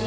अब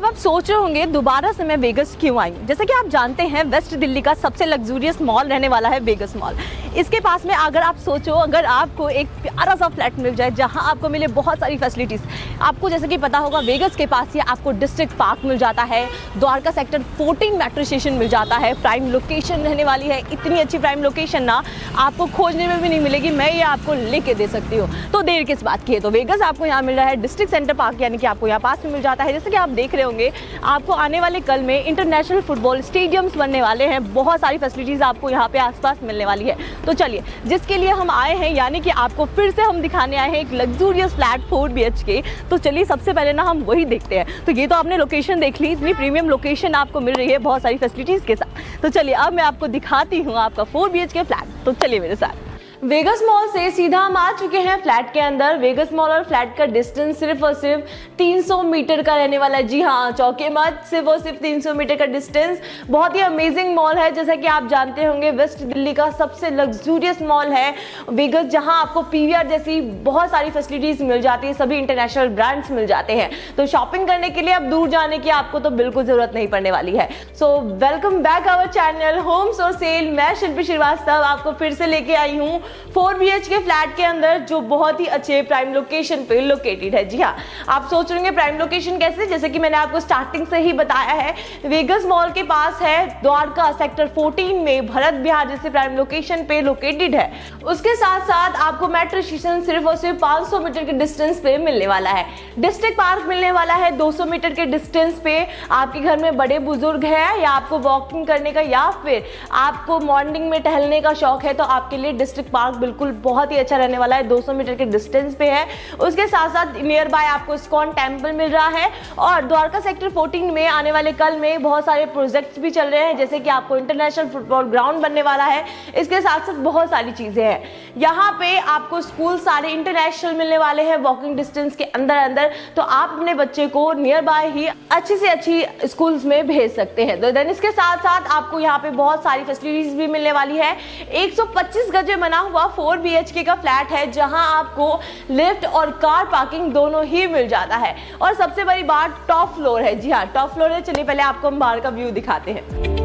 आप सोच रहे होंगे दोबारा से मैं वेगस क्यों आई। जैसा कि आप जानते हैं वेस्ट दिल्ली का सबसे लग्जूरियस मॉल रहने वाला है वेगस मॉल। इसके पास में अगर आप सोचो, अगर आपको एक प्यारा सा फ्लैट मिल जाए जहां आपको मिले बहुत सारी फैसिलिटीज़, आपको जैसे कि पता होगा वेगस के पास ही आपको डिस्ट्रिक्ट पार्क मिल जाता है, द्वारका सेक्टर 14 मेट्रो स्टेशन मिल जाता है, प्राइम लोकेशन रहने वाली है। इतनी अच्छी प्राइम लोकेशन ना आपको खोजने में भी नहीं मिलेगी, मैं ये आपको लेके दे सकती हूँ। तो देर किस बात की है, तो वेगस आपको यहाँ मिल रहा है डिस्ट्रिक्ट सेंटर पार्क, यानी कि आपको यहाँ पास में मिल जाता है। जैसे कि आप देख रहे होंगे आपको आने वाले कल में इंटरनेशनल फुटबॉल स्टेडियम्स बनने वाले हैं, बहुत सारी फैसिलिटीज़ आपको यहाँ पे आसपास मिलने वाली है। तो चलिए, जिसके लिए हम आए हैं, यानी कि आपको फिर से हम दिखाने आए हैं एक लग्जूरियस फ्लैट 4 BHK। तो चलिए सबसे पहले ना हम वही देखते हैं। तो ये तो आपने लोकेशन देख ली, इतनी प्रीमियम लोकेशन आपको मिल रही है बहुत सारी फैसिलिटीज़ के साथ। तो चलिए अब मैं आपको दिखाती हूँ आपका 4 BHK फ्लैट। तो चलिए मेरे साथ। वेगस मॉल से सीधा हम आ चुके हैं फ्लैट के अंदर। वेगस मॉल और फ्लैट का डिस्टेंस सिर्फ और सिर्फ 300 मीटर का रहने वाला है। जी हाँ, चौके मत, सिर्फ और सिर्फ 300 मीटर का डिस्टेंस। बहुत ही अमेजिंग मॉल है। जैसा कि आप जानते होंगे वेस्ट दिल्ली का सबसे लग्जूरियस मॉल है वेगस, जहाँ आपको PVR जैसी बहुत सारी फैसिलिटीज मिल जाती है, सभी इंटरनेशनल ब्रांड्स मिल जाते हैं। तो शॉपिंग करने के लिए अब दूर जाने की आपको तो बिल्कुल जरूरत नहीं पड़ने वाली है। So welcome back our channel Homes और सेल। मैं शिल्पी श्रीवास्तव आपको फिर से लेके आई हूँ 4 BHK फ्लैट के अंदर, जो बहुत ही अच्छे प्राइम लोकेशन पे लोकेटेड है। जी हाँ, आप सोच रहे होंगे प्राइम लोकेशन कैसे, जैसे कि मैंने आपको स्टार्टिंग से ही बताया है, वेगस मॉल के पास है, द्वारका सेक्टर 14 में भरत विहार जैसे प्राइम लोकेशन पे लोकेटेड है। उसके साथ साथ आपको मेट्रो स्टेशन सिर्फ और सिर्फ 500 मीटर के डिस्टेंस पे मिलने वाला है। डिस्ट्रिक्ट पार्क मिलने वाला है 200 मीटर के डिस्टेंस पे। आपके घर में बड़े बुजुर्ग हैं या आपको वॉकिंग करने का या फिर आपको मॉर्निंग में टहलने का शौक है, तो आपके लिए डिस्ट्रिक्ट पार्क बिल्कुल बहुत ही अच्छा रहने वाला है। 200 मीटर के डिस्टेंस पे है। उसके साथ साथ नियर बाय आपको इस्कॉन टेम्पल मिल रहा है। और द्वारका सेक्टर 14 में आने वाले कल में बहुत सारे प्रोजेक्ट्स भी चल रहे हैं, जैसे कि आपको इंटरनेशनल फुटबॉल ग्राउंड बनने वाला है। इसके साथ साथ बहुत सारी चीजें हैं। यहाँ पे आपको स्कूल सारे इंटरनेशनल मिलने वाले हैं वॉकिंग डिस्टेंस के अंदर अंदर। तो आप अपने बच्चे को नियर बाय ही अच्छी से अच्छी स्कूल्स में भेज सकते हैं। तो देन इसके साथ साथ आपको यहाँ पे बहुत सारी फैसिलिटीज भी मिलने वाली है। 125 गज में बना हुआ 4 BHK का फ्लैट है, जहां आपको लिफ्ट और कार पार्किंग दोनों ही मिल जाता है। और सबसे बड़ी बात, टॉप फ्लोर है। जी हाँ, टॉप फ्लोर है। चलिए पहले आपको हम बाहर का व्यू दिखाते हैं।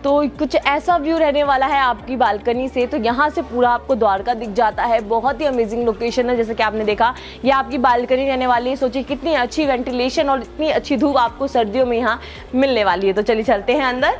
तो कुछ ऐसा व्यू रहने वाला है आपकी बालकनी से। तो यहाँ से पूरा आपको द्वारका दिख जाता है। बहुत ही अमेजिंग लोकेशन है। जैसे कि आपने देखा, ये आपकी बालकनी रहने वाली है। सोचिए कितनी अच्छी वेंटिलेशन और इतनी अच्छी धूप आपको सर्दियों में यहाँ मिलने वाली है। तो चलिए चलते हैं अंदर।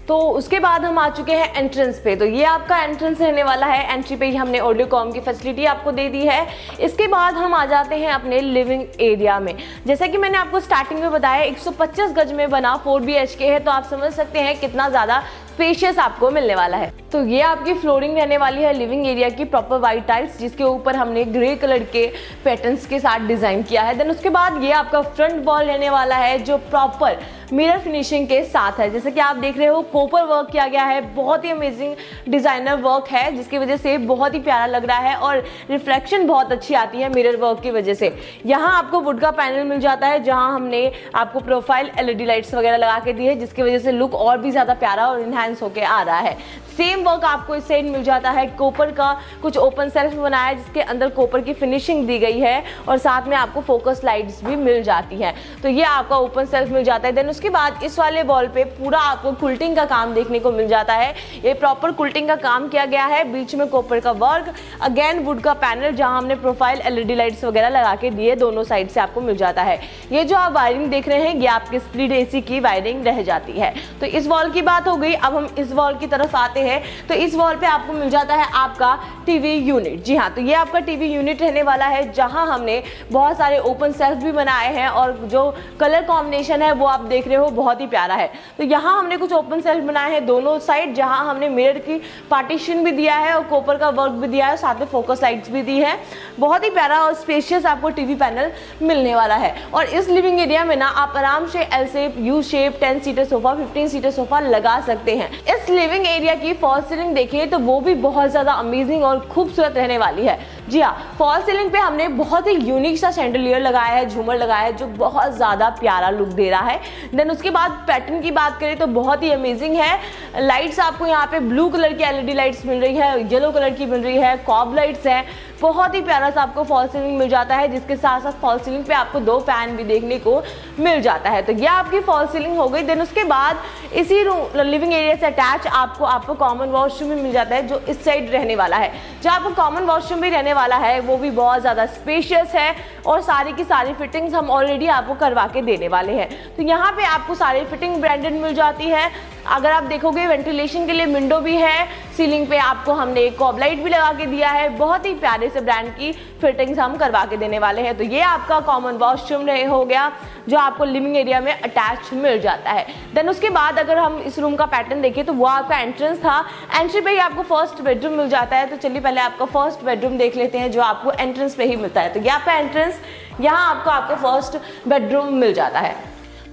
तो उसके बाद हम आ चुके हैं एंट्रेंस पे। तो ये आपका एंट्रेंस रहने वाला है। एंट्री पे ही हमने ऑडियो कॉम की फैसिलिटी आपको दे दी है। इसके बाद हम आ जाते हैं अपने लिविंग एरिया में। जैसा कि मैंने आपको स्टार्टिंग में बताया 125 गज में बना 4 BHK है, तो आप समझ सकते हैं कितना ज़्यादा स्पेशियस आपको मिलने वाला है। तो ये आपकी फ्लोरिंग रहने वाली है लिविंग एरिया की, प्रॉपर वाइट टाइल्स, जिसके ऊपर हमने ग्रे कलर के पैटर्न्स के साथ डिजाइन किया है। देन उसके बाद ये आपका फ्रंट वॉल रहने वाला है, जो प्रॉपर मिरर फिनिशिंग के साथ है। जैसे कि आप देख रहे हो कोपर वर्क किया गया है। बहुत ही अमेजिंग डिजाइनर वर्क है, जिसकी वजह से बहुत ही प्यारा लग रहा है और रिफ्लेक्शन बहुत अच्छी आती है मिरर वर्क की वजह से। यहाँ आपको वुड का पैनल मिल जाता है, जहाँ हमने आपको प्रोफाइल LED लाइट्स वगैरह लगा के दी है, जिसकी वजह से लुक और भी ज्यादा प्यारा और इनहैंस होके आ रहा है। सेम वर्क आपको इस साइड मिल जाता है। कोपर का कुछ ओपन सेल्फ बनाया है, जिसके अंदर कोपर की फिनिशिंग दी गई है और साथ में आपको फोकस लाइट्स भी मिल जाती है। तो ये आपका ओपन सेल्फ मिल जाता है। देन उसके बाद इस वाले वॉल पे पूरा आपको कुल्टिंग का काम देखने को मिल जाता है। ये प्रॉपर कुल्टिंग का काम किया गया है। बीच में कोपर का वर्क, अगेन वुड का पैनल, जहां हमने प्रोफाइल LED लाइट्स वगैरह लगा के दिए, दोनों साइड से आपको मिल जाता है। ये जो आप वायरिंग देख रहे हैं, ये आपके स्प्लिट AC की वायरिंग रह जाती है। तो इस वॉल की बात हो गई। अब हम इस वॉल की तरफ आते हैं। तो इस वॉल पे आपको मिल जाता है आपका टीवी यूनिट। जी हाँ, तो ये आपका टीवी यूनिट रहने वाला है, जहां हमने बहुत सारे ओपन सेल्फ भी बनाए हैं और जो कलर कॉम्बिनेशन है वो आप देख रहे हो बहुत ही प्यारा है। तो यहाँ हमने कुछ ओपन सेल्फ बनाए हैं दोनों साइड, जहां हमने मिरर की पार्टीशन भी दिया है और कोपर का वर्क भी दिया है, साथ में फोकस लाइट्स भी दी है। बहुत ही प्यारा और स्पेशियस आपको टीवी पैनल मिलने वाला है। और इस लिविंग एरिया में ना आप आराम से L shape, U shape, 10 seater sofa, 15 seater sofa लगा सकते हैं। इस लिविंग एरिया की फॉल सीलिंग देखिए तो वो भी बहुत ज़्यादा अमेजिंग और खूबसूरत रहने वाली है। जी हाँ, फॉल सीलिंग पे हमने बहुत ही यूनिक सा शैंडलियर लगाया है, झूमर लगाया है, जो बहुत ज़्यादा प्यारा लुक दे रहा है। देन उसके बाद पैटर्न की बात करें तो बहुत ही अमेजिंग है। लाइट्स आपको यहाँ पे ब्लू कलर की एलईडी लाइट्स मिल रही है, येलो कलर की मिल रही है, कॉब लाइट्स हैं। बहुत ही प्यारा सा आपको फॉल सीलिंग मिल जाता है, जिसके साथ साथ फॉल सीलिंग पे आपको 2 फैन भी देखने को मिल जाता है। तो यह आपकी फॉल सीलिंग हो गई। देन उसके बाद इसी लिविंग एरिया से अटैच आपको कॉमन वॉशरूम भी मिल जाता है, जो इस साइड रहने वाला है। जो आपको कॉमन वॉशरूम भी रहने वाला है वो भी बहुत ज़्यादा स्पेशियस है और सारी की सारी फिटिंग्स हम ऑलरेडी आपको करवा के देने वाले हैं। तो यहाँ पे आपको सारी फिटिंग ब्रांडेड मिल जाती है। अगर आप देखोगे वेंटिलेशन के लिए विंडो भी है, सीलिंग पे आपको हमने एक कॉब लाइट भी लगा के दिया है। बहुत ही प्यारे से ब्रांड की फिटिंग्स हम करवा के देने वाले हैं। तो ये आपका कॉमन वॉशरूम हो गया, जो आपको लिविंग एरिया में अटैच मिल जाता है। देन उसके बाद अगर हम इस रूम का पैटर्न देखें तो वो आपका एंट्रेंस था। एंट्री पे ही आपको फर्स्ट बेडरूम मिल जाता है। तो चलिए पहले आपका फर्स्ट बेडरूम देख लेते हैं, जो आपको एंट्रेंस पे ही मिलता है। तो ये आपका एंट्रेंस, यहाँ आपका फर्स्ट बेडरूम मिल जाता है।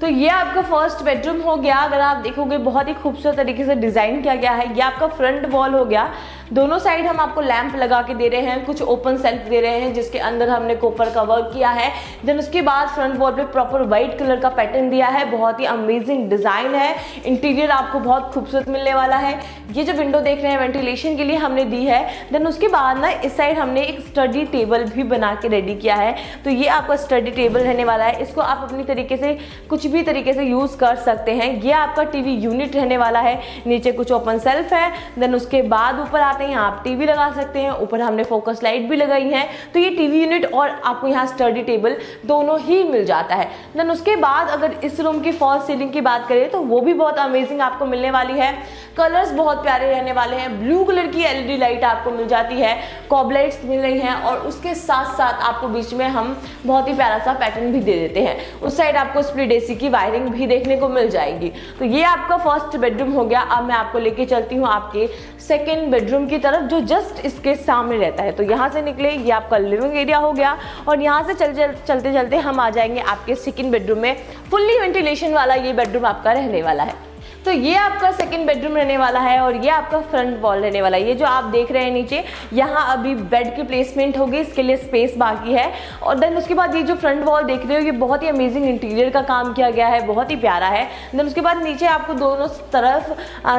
तो ये आपका फर्स्ट बेडरूम हो गया। अगर आप देखोगे बहुत ही खूबसूरत तरीके से डिज़ाइन किया गया है। ये आपका फ्रंट वॉल हो गया। दोनों साइड हम आपको लैंप लगा के दे रहे हैं, कुछ ओपन सेल्फ दे रहे हैं जिसके अंदर हमने कॉपर का वर्क किया है। देन उसके बाद फ्रंट वॉल पे प्रॉपर वाइट कलर का पैटर्न दिया है। बहुत ही अमेजिंग डिज़ाइन है। इंटीरियर आपको बहुत खूबसूरत मिलने वाला है। ये जो विंडो देख रहे हैं वेंटिलेशन के लिए हमने दी है। देन उसके बाद ना इस साइड हमने एक स्टडी टेबल भी बना के रेडी किया है। तो ये आपका स्टडी टेबल रहने वाला है। इसको आप अपनी तरीके से कुछ भी तरीके से यूज़ कर सकते हैं। ये आपका टीवी यूनिट रहने वाला है। नीचे कुछ ओपन सेल्फ है। देन उसके बाद ऊपर आते हैं, यहाँ आप टीवी लगा सकते हैं। ऊपर हमने फोकस लाइट भी लगाई है। तो ये टीवी यूनिट और आपको यहाँ स्टडी टेबल दोनों ही मिल जाता है। देन उसके बाद अगर इस रूम की फॉल सीलिंग की बात करें तो वो भी बहुत अमेजिंग आपको मिलने वाली है। कलर्स बहुत प्यारे रहने वाले हैं। ब्लू कलर की एलईडी लाइट आपको मिल जाती है, कॉब लाइट्स मिल रही हैं और उसके साथ साथ आपको बीच में हम बहुत ही प्यारा सा पैटर्न भी दे देते हैं। उस साइड आपको स्प्लिट एसी की वायरिंग भी देखने को मिल जाएगी। तो ये आपका फर्स्ट बेडरूम हो गया। अब मैं आपको लेके चलती हूँ आपके सेकेंड बेडरूम की तरफ, जो जस्ट इसके सामने रहता है। तो यहाँ से निकले, ये आपका लिविंग एरिया हो गया और यहाँ से चलते चलते हम आ जाएंगे आपके सेकेंड बेडरूम में। फुल्ली वेंटिलेशन वाला ये बेडरूम आपका रहने वाला है। तो ये आपका सेकंड बेडरूम रहने वाला है और ये आपका फ्रंट वॉल रहने वाला है। ये जो आप देख रहे हैं नीचे, यहाँ अभी बेड की प्लेसमेंट होगी, इसके लिए स्पेस बाकी है। और देन उसके बाद ये जो फ्रंट वॉल देख रहे हो, ये बहुत ही अमेजिंग इंटीरियर का काम किया गया है, बहुत ही प्यारा है। देन उसके बाद नीचे आपको दोनों तरफ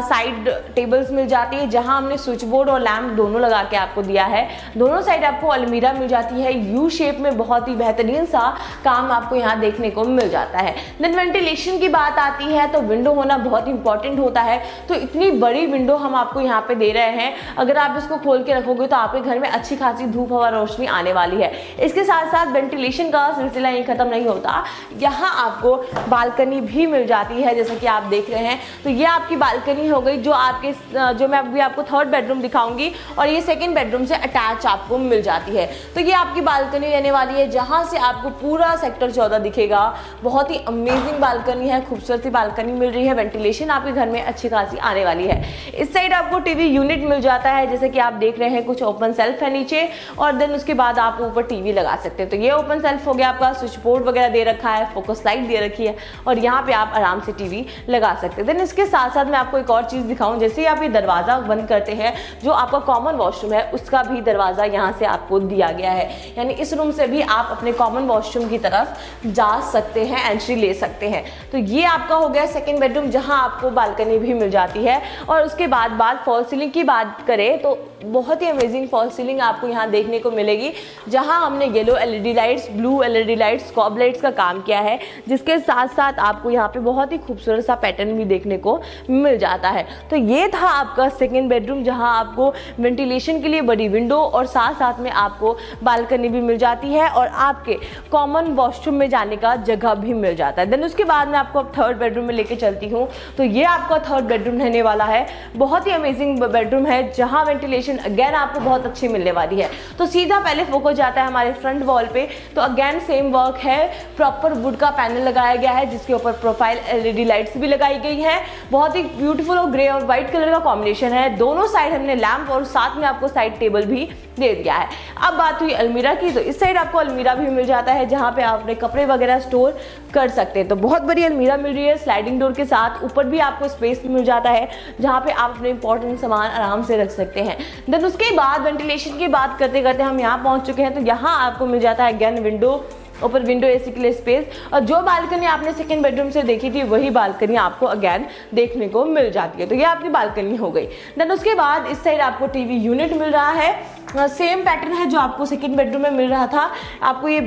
साइड टेबल्स मिल जाती है, जहाँ हमने स्विच बोर्ड और लैम्प दोनों लगा के आपको दिया है। दोनों साइड आपको अलमीरा मिल जाती है, यू शेप में बहुत ही बेहतरीन सा काम आपको यहाँ देखने को मिल जाता है। देन वेंटिलेशन की बात आती है तो विंडो होना बहुत इंपॉर्टेंट होता है। तो इतनी बड़ी विंडो हम आपको यहाँ पे दे रहे हैं। अगर आप इसको खोल के रखोगे तो आपके घर में अच्छी खासी धूप हवा रोशनी आने वाली है। इसके साथ साथ वेंटिलेशन का सिलसिला यहीं खत्म नहीं होता, यहाँ आपको बालकनी भी मिल जाती है, जैसा कि आप देख रहे हैं। तो ये आपकी बालकनी हो गई, जो मैं अभी आपको थर्ड बेडरूम दिखाऊंगी और ये सेकेंड बेडरूम से अटैच आपको मिल जाती है। तो ये आपकी बालकनी रहने वाली है, जहाँ से आपको पूरा सेक्टर 14 दिखेगा। बहुत ही अमेजिंग बालकनी है, खूबसूरत सी बालकनी मिल रही है। वेंटिलेशन आपके घर में अच्छी खासी आने वाली है। इस साइड आपको टीवी यूनिट मिल जाता है, जैसे कि आप देख रहे हैं, कुछ ओपन सेल्फ है नीचे और देन उसके बाद आप ऊपर टीवी लगा सकते हैं। तो ये ओपन सेल्फ हो गया, आपका स्विच बोर्ड वगैरह दे रखा है, फोकस लाइट दे रखी है और यहाँ पे आप आराम से टीवी लगा सकते हैं। देन इसके साथ साथ मैं आपको एक और चीज़ दिखाऊं, जैसे ही आप ये दरवाज़ा बंद करते हैं, जो आपका कॉमन वॉशरूम है उसका भी दरवाज़ा यहाँ से आपको दिया गया है। यानी इस रूम से भी आप अपने कॉमन वॉशरूम की तरफ जा सकते हैं, एंट्री ले सकते हैं। तो ये आपका हो गया सेकेंड बेडरूम, जहाँ आपको बालकनी भी मिल जाती है। और उसके बाद फॉल सीलिंग की बात करें तो बहुत ही अमेजिंग फॉल सीलिंग आपको यहाँ देखने को मिलेगी, जहाँ हमने yellow LED lights, blue LED lights, COB lights का काम किया है, जिसके साथ साथ आपको यहाँ पे बहुत ही खूबसूरत सा पैटर्न भी देखने को मिल जाता है। तो ये था आपका सेकेंड बेडरूम, जहाँ आपको वेंटिलेशन के लिए बड़ी विंडो और साथ साथ में आपको बालकनी भी मिल जाती है और आपके कॉमन वॉशरूम में जाने का जगह भी मिल जाता है। देन उसके बाद मैं आपको अब थर्ड बेडरूम में लेके चलती हूँ। तो ये आपका थर्ड बेडरूम रहने वाला है। बहुत ही अमेजिंग बेडरूम है, जहाँ वेंटिलेशन वेंटिलेशन अगेन आपको बहुत अच्छी मिलने वाली है। तो सीधा पहले फोकस जाता है हमारे फ्रंट वॉल पे, तो अगेन सेम वर्क है, प्रॉपर वुड का पैनल लगाया गया है जिसके ऊपर प्रोफाइल LED लाइट्स भी लगाई गई है। बहुत ही ब्यूटीफुल और ग्रे और व्हाइट कलर का कॉम्बिनेशन है। दोनों साइड हमने लैंप और साथ में आपको साइड टेबल भी दे दिया है। अब बात हुई अलमीरा की, तो इस साइड आपको अलमीरा भी मिल जाता है जहाँ पे आप अपने कपड़े वगैरह स्टोर कर सकते हैं। तो बहुत बड़ी अलमीरा मिल रही है स्लाइडिंग डोर के साथ। ऊपर भी आपको स्पेस मिल जाता है जहाँ पे आप अपने इंपॉर्टेंट सामान आराम से रख सकते हैं। देन उसके बाद वेंटिलेशन की बात करते करते हम यहाँ पहुँच चुके हैं। तो यहाँ आपको मिल जाता है अगेन विंडो, ऊपर विंडो AC के लिए स्पेस, और जो बालकनी आपने सेकंड बेडरूम से देखी थी वही बालकनी आपको अगेन देखने को मिल जाती है। तो ये आपकी बालकनी हो गई। देन उसके बाद इस साइड आपको टीवी यूनिट मिल रहा है, सेम पैटर्न है जो आपको सेकंड बेडरूम में मिल रहा था। आपको ये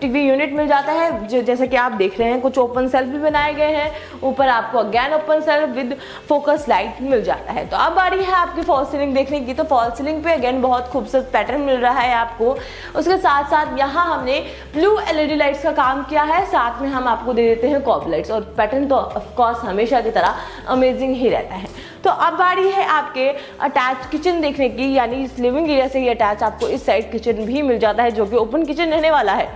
टीवी यूनिट मिल जाता है जैसे कि आप देख रहे हैं। कुछ ओपन सेल्फ भी बनाए गए हैं, ऊपर आपको again open self with focus light मिल जाता है। तो अब बारी है आपकी फॉल सीलिंग देखने की। तो फॉल सीलिंग पे अगेन बहुत खूबसूरत पैटर्न मिल रहा है आपको। उसके साथ साथ यहाँ हमने ब्लू LED लाइट्स का काम किया है, साथ में हम आपको दे देते हैं कॉब लाइट्स, और पैटर्न तो ऑफकोर्स हमेशा की तरह अमेजिंग ही रहता है। तो अब बारी है आपके अटैच किचन देखने की, यानी इस लिविंग एरिया से ही अटैच आपको इस साइड किचन भी मिल जाता है जो कि ओपन किचन रहने वाला है।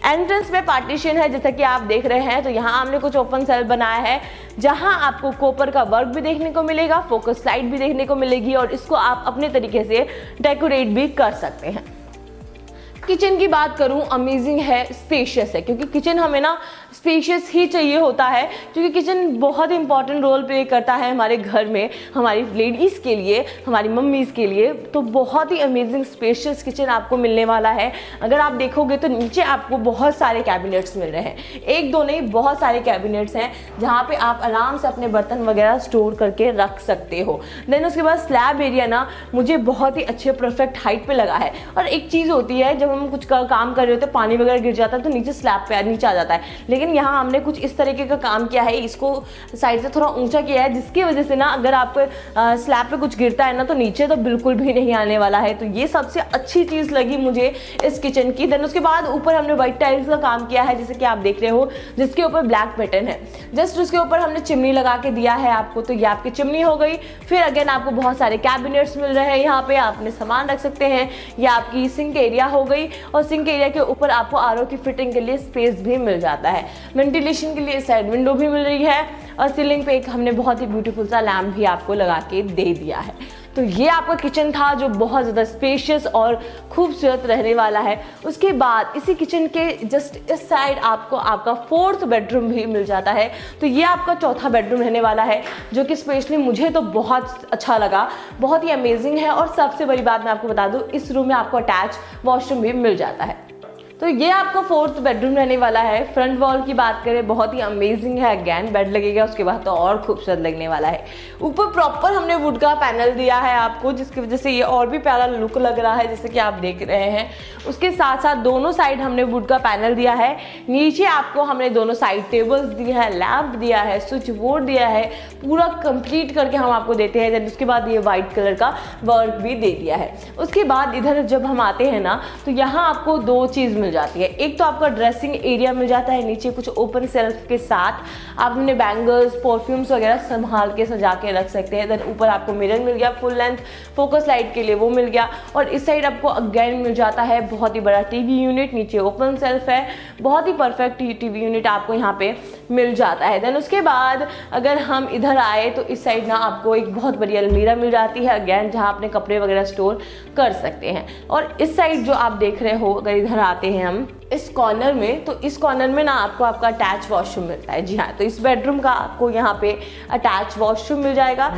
एंट्रेंस में पार्टीशन है जैसा कि आप देख रहे हैं। तो यहाँ हमने कुछ ओपन सेल बनाया है जहाँ आपको कॉपर का वर्क भी देखने को मिलेगा, फोकस लाइट भी देखने को मिलेगी, और इसको आप अपने तरीके से डेकोरेट भी कर सकते हैं। किचन की बात करूं, अमेजिंग है, स्पेशियस है, क्योंकि किचन हमें ना स्पेशियस ही चाहिए होता है, क्योंकि किचन बहुत इंपॉर्टेंट रोल प्ले करता है हमारे घर में, हमारी लेडीज़ के लिए, हमारी मम्मीज़ के लिए। तो बहुत ही अमेजिंग स्पेशियस किचन आपको मिलने वाला है। अगर आप देखोगे तो नीचे आपको बहुत सारे कैबिनेट्स मिल रहे हैं, एक दो नहीं बहुत सारे कैबिनेट्स हैं जहाँ पे आप आराम से अपने बर्तन वगैरह स्टोर करके रख सकते हो। देन उसके बाद स्लैब एरिया ना मुझे बहुत ही अच्छे परफेक्ट हाइट पे लगा है। और एक चीज़ होती है, जब हम कुछ काम कर रहे होते हैं, पानी वगैरह गिर जाता है तो नीचे स्लैब पे नीचे आ जाता है, लेकिन यहाँ हमने कुछ इस तरीके का काम किया है, इसको साइड से थोड़ा ऊंचा किया है, जिसकी वजह से ना अगर आप स्लैब पे कुछ गिरता है ना तो नीचे तो बिल्कुल भी नहीं आने वाला है। तो ये सबसे अच्छी चीज़ लगी मुझे इस किचन की। देन उसके बाद ऊपर हमने व्हाइट टाइल्स का काम किया है जैसे कि आप देख रहे हो, जिसके ऊपर ब्लैक पैटर्न है। जस्ट उसके ऊपर हमने चिमनी लगा के दिया है आपको, तो ये आपकी चिमनी हो गई। फिर अगेन आपको बहुत सारे कैबिनेट्स मिल रहे हैं, यहाँ पे आप अपने सामान रख सकते हैं। ये आपकी सिंक एरिया हो गई, और सिंक एरिया के ऊपर आपको RO की फिटिंग के लिए स्पेस भी मिल जाता है। वेंटिलेशन के लिए साइड विंडो भी मिल रही है, और सीलिंग पे एक हमने बहुत ही ब्यूटीफुल सा लैम्प भी आपको लगा के दे दिया है। तो ये आपका किचन था जो बहुत ज़्यादा स्पेशियस और खूबसूरत रहने वाला है। उसके बाद इसी किचन के जस्ट इस साइड आपको आपका 4th बेडरूम भी मिल जाता है। तो ये आपका 4था बेडरूम रहने वाला है, जो कि स्पेशली मुझे तो बहुत अच्छा लगा, बहुत ही अमेजिंग है। और सबसे बड़ी बात मैं आपको बता दूँ, इस रूम में आपको अटैच वॉशरूम भी मिल जाता है। तो ये आपका 4th बेडरूम रहने वाला है। फ्रंट वॉल की बात करें, बहुत ही अमेजिंग है, अगेन बेड लगेगा उसके बाद तो और खूबसूरत लगने वाला है। ऊपर प्रॉपर हमने वुड का पैनल दिया है आपको, जिसकी वजह से ये और भी प्यारा लुक लग रहा है जैसे कि आप देख रहे हैं। उसके साथ साथ दोनों साइड हमने वुड का पैनल दिया है। नीचे आपको हमने दोनों साइड टेबल्स दिए हैं, लैम्प दिया है, स्विच बोर्ड दिया है, पूरा कंप्लीट करके हम आपको देते हैं। देन उसके बाद ये व्हाइट कलर का वर्क भी दे दिया है। उसके बाद इधर जब हम आते हैं ना, तो यहाँ आपको दो चीज़ मिल जाती है। एक तो आपका ड्रेसिंग एरिया मिल जाता है, नीचे कुछ ओपन सेल्फ के साथ आप अपने बैंगल्स, परफ्यूम्स वगैरह संभाल के सजा के रख सकते हैं। देन ऊपर आपको मिरर मिल गया, फुल लेंथ फोकस लाइट के लिए वो मिल गया। और इस साइड आपको अगेन मिल जाता है बहुत ही बड़ा टीवी यूनिट, नीचे ओपन सेल्फ है, बहुत ही परफेक्ट टीवी यूनिट आपको यहाँ पे मिल जाता है। देन उसके बाद अगर हम इधर आए तो इस साइड ना आपको एक बहुत बड़ी अलमीरा मिल जाती है, अगेन जहाँ अपने कपड़े वगैरह स्टोर कर सकते हैं। और इस साइड जो आप देख रहे हो, अगर इधर आते हैं हम इस कॉर्नर में, तो इस कॉर्नर में ना आपको आपका अटैच वॉशरूम मिलता है। जी हाँ, तो इस बेडरूम का आपको यहाँ पे अटैच वॉशरूम मिल जाएगा।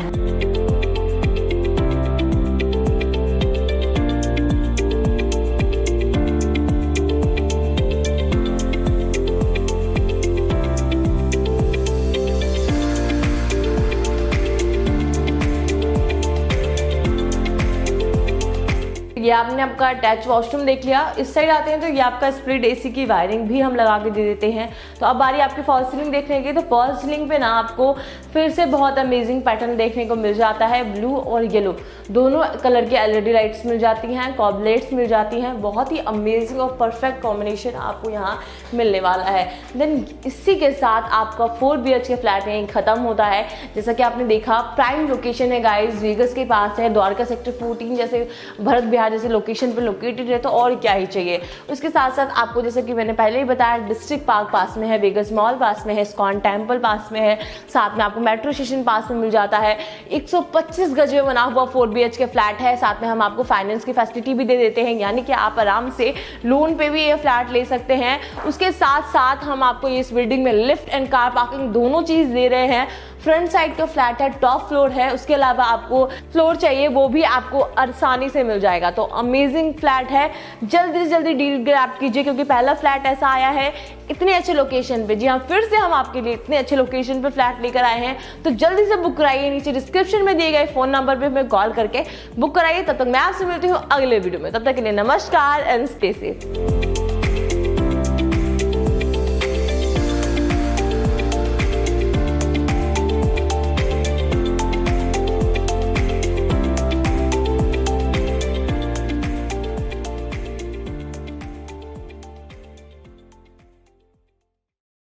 ये आपने आपका अटैच वॉशरूम देख लिया। इस साइड आते हैं तो ये आपका स्प्लिट एसी की वायरिंग भी हम लगा के दे देते हैं। तो अब बारी आपकी फॉल सीलिंग देखने की। तो फॉल सीलिंग पे ना आपको फिर से बहुत अमेजिंग पैटर्न देखने को मिल जाता है। ब्लू और येलो दोनों कलर के एलईडी लाइट्स मिल जाती हैं, कॉबलेट्स मिल जाती हैं। बहुत ही अमेजिंग और परफेक्ट कॉम्बिनेशन आपको यहाँ मिलने वाला है। देन इसी के साथ आपका 4 BHK फ्लैट यहीं खत्म होता है। जैसा कि आपने देखा प्राइम लोकेशन है गाइस, वेगस के पास है, द्वारका सेक्टर 14 जैसे भरत बिहार जैसे लोकेशन पर लोकेटेड है, तो और क्या ही चाहिए। उसके साथ साथ आपको जैसे कि मैंने पहले ही बताया डिस्ट्रिक्ट पार्क पास में है, वेगस मॉल पास में है, इस्कॉन टेम्पल पास में है, साथ में आपको मेट्रो स्टेशन पास में मिल जाता है। 125 गज में बना हुआ 4 BHK फ्लैट है। साथ में हम आपको फाइनेंस की फैसिलिटी भी दे देते हैं, यानी कि आप आराम से लोन पे भी ये फ्लैट ले सकते हैं। उसके साथ साथ हम आपको इस बिल्डिंग में लिफ्ट एंड कार पार्किंग दोनों चीज दे रहे हैं। फ्रंट साइड का फ्लैट है, टॉप फ्लोर है, उसके अलावा आपको फ्लोर चाहिए वो भी आपको आसानी से मिल जाएगा। तो अमेजिंग फ्लैट है, जल्दी से जल्दी डील ग्रैब कीजिए क्योंकि पहला फ्लैट ऐसा आया है इतने अच्छे लोकेशन पे। जी हाँ, फिर से हम आपके लिए इतने अच्छे लोकेशन पे फ्लैट लेकर आए हैं, तो जल्दी से बुक कराइए। नीचे डिस्क्रिप्शन में दिए गए फोन नंबर पे हमें कॉल करके बुक कराइए। तब तक मैं आपसे मिलती हूँ अगले वीडियो में, तब तक के लिए नमस्कार एंड स्टे सेफ।